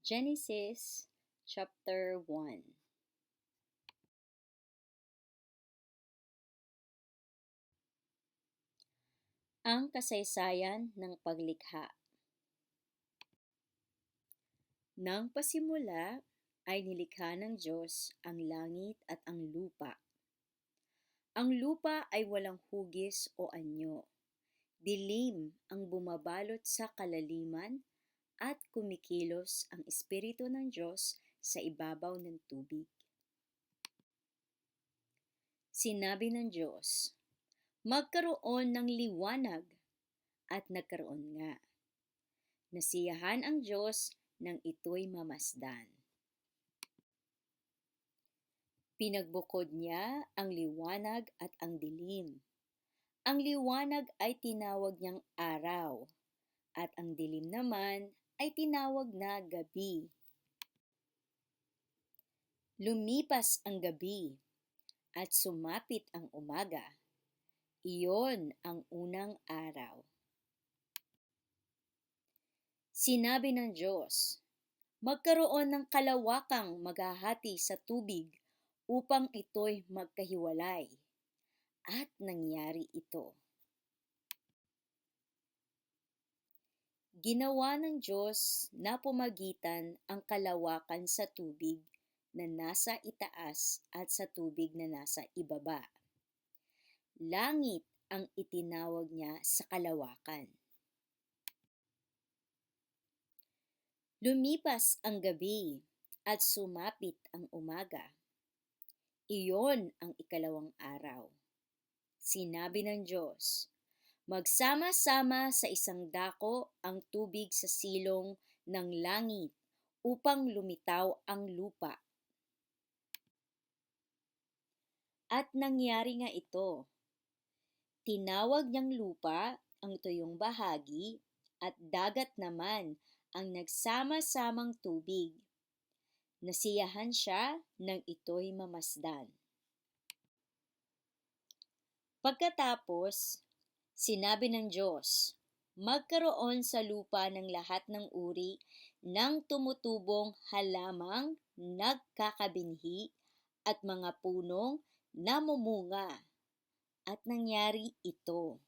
Genesis chapter 1. Ang kasaysayan ng paglikha. Nang pasimula ay nilikha ng Diyos ang langit at ang lupa. Ang lupa ay walang hugis o anyo. Dilim ang bumabalot sa kalaliman at kumikilos ang Espiritu ng Diyos sa ibabaw ng tubig. Sinabi ng Diyos, magkaroon ng liwanag, at nagkaroon nga. Nasiyahan ang Diyos nang ito'y mamasdan. Pinagbukod niya ang liwanag at ang dilim. Ang liwanag ay tinawag niyang araw, at ang dilim naman ay tinawag na gabi. Lumipas ang gabi, at sumapit ang umaga. Iyon ang unang araw. Sinabi ng Diyos, magkaroon ng kalawakang maghahati sa tubig upang ito'y magkahiwalay. At nangyari ito. Ginawa ng Diyos na pumagitan ang kalawakan sa tubig na nasa itaas at sa tubig na nasa ibaba. Langit ang itinawag niya sa kalawakan. Lumipas ang gabi at sumapit ang umaga. Iyon ang ikalawang araw. Sinabi ng Diyos, magsama-sama sa isang dako ang tubig sa silong ng langit upang lumitaw ang lupa. At nangyari nga ito. Tinawag niyang lupa ang tuyong bahagi at dagat naman ang nagsama-samang tubig. Nasiyahan siya nang ito'y mamasdan. Pagkatapos, sinabi ng Diyos, magkaroon sa lupa ng lahat ng uri ng tumutubong halamang nagkakabinhi at mga punong namumunga. At nangyari ito.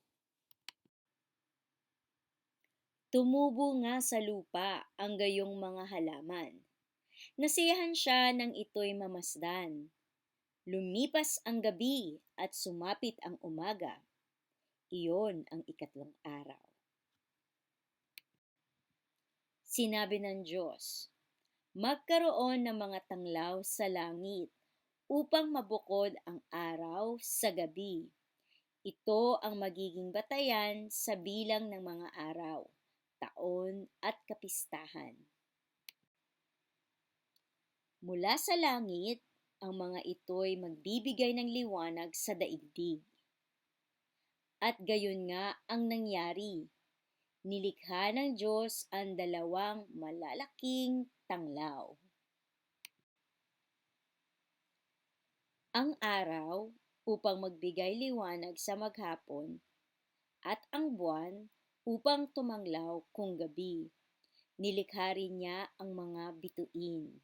Tumubo nga sa lupa ang gayong mga halaman. Nasiyahan siya nang ito'y mamasdan. Lumipas ang gabi at sumapit ang umaga. Iyon ang ikatlong araw. Sinabi ng Diyos, magkaroon ng mga tanglaw sa langit upang mabukod ang araw sa gabi. Ito ang magiging batayan sa bilang ng mga araw, taon at kapistahan. Mula sa langit, ang mga ito'y magbibigay ng liwanag sa daigdig. At gayon nga ang nangyari. Nilikha ng Diyos ang dalawang malalaking tanglaw. Ang araw upang magbigay liwanag sa maghapon at ang buwan upang tumanglaw kung gabi. Nilikha rin niya ang mga bituin.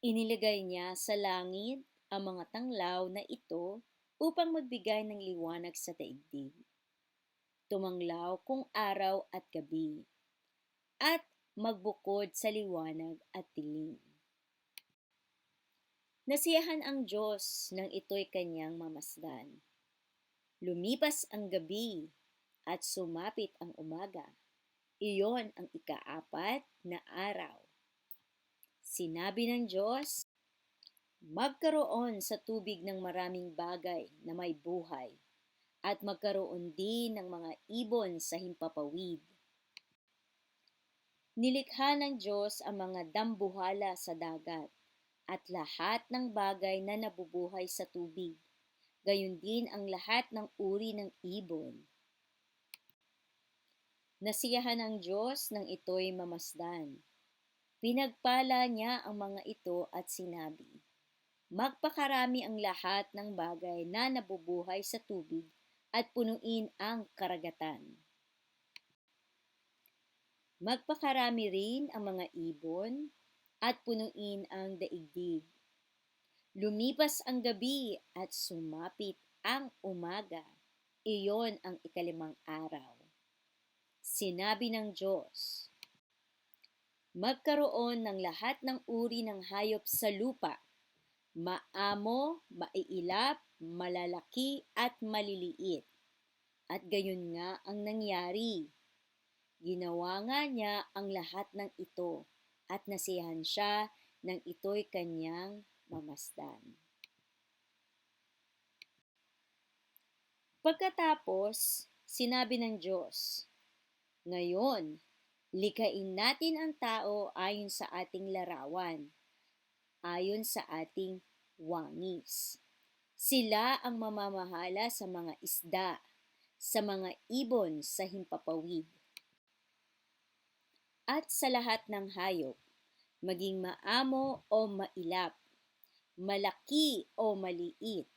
Inilagay niya sa langit ang mga tanglaw na ito upang magbigay ng liwanag sa daigdig. Tumanglaw kung araw at gabi, at magbukod sa liwanag at dilim. Nasiyahan ang Diyos nang ito'y kanyang mamasdan. Lumipas ang gabi at sumapit ang umaga. Iyon ang ikaapat na araw. Sinabi ng Diyos, magkaroon sa tubig ng maraming bagay na may buhay, at magkaroon din ng mga ibon sa himpapawid. Nilikha ng Diyos ang mga dambuhala sa dagat, at lahat ng bagay na nabubuhay sa tubig, gayon din ang lahat ng uri ng ibon. Nasiyahan ang Diyos nang ito'y mamasdan. Pinagpala niya ang mga ito at sinabi, magpakarami ang lahat ng bagay na nabubuhay sa tubig at punuin ang karagatan. Magpakarami rin ang mga ibon at punuin ang daigdig. Lumipas ang gabi at sumapit ang umaga. Iyon ang ikalimang araw. Sinabi ng Diyos, magkaroon ng lahat ng uri ng hayop sa lupa, maamo, maiilap, malalaki at maliliit. At gayon nga ang nangyari. Ginawa nga niya ang lahat ng ito at nasiyahan siya nang ito'y kanyang mamasdan. Pagkatapos, sinabi ng Diyos, ngayon, likhain natin ang tao ayon sa ating larawan, ayon sa ating wangis. Sila ang mamamahala sa mga isda, sa mga ibon sa himpapawid, at sa lahat ng hayop, maging maamo o mailap, malaki o maliit.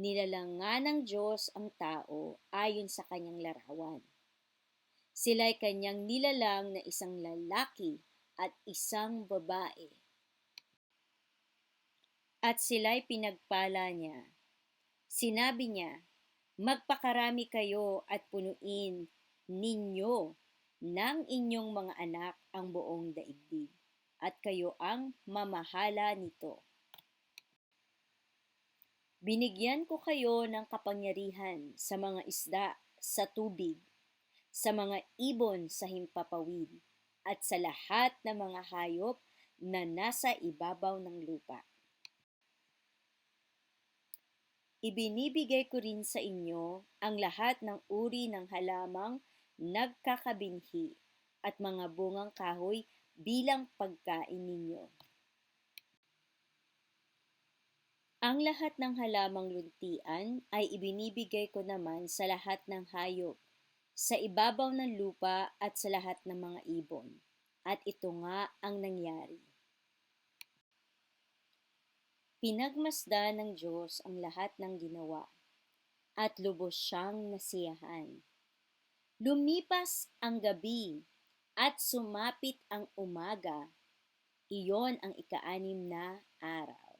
Nilalangan ng Diyos ang tao ayon sa kanyang larawan. Sila'y kanyang nilalang na isang lalaki at isang babae. At sila'y pinagpala niya. Sinabi niya, magpakarami kayo at punuin ninyo ng inyong mga anak ang buong daigdig, at kayo ang mamahala nito. Binigyan ko kayo ng kapangyarihan sa mga isda sa tubig, sa mga ibon sa himpapawid, at sa lahat ng mga hayop na nasa ibabaw ng lupa. Ibinibigay ko rin sa inyo ang lahat ng uri ng halamang nagkakabinhi at mga bungang kahoy bilang pagkain ninyo. Ang lahat ng halamang luntian ay ibinibigay ko naman sa lahat ng hayop, sa ibabaw ng lupa at sa lahat ng mga ibon. At ito nga ang nangyari. Pinagmasdan ng Diyos ang lahat ng ginawa, at lubos siyang nasiyahan. Lumipas ang gabi, at sumapit ang umaga. Iyon ang ika-6 na araw.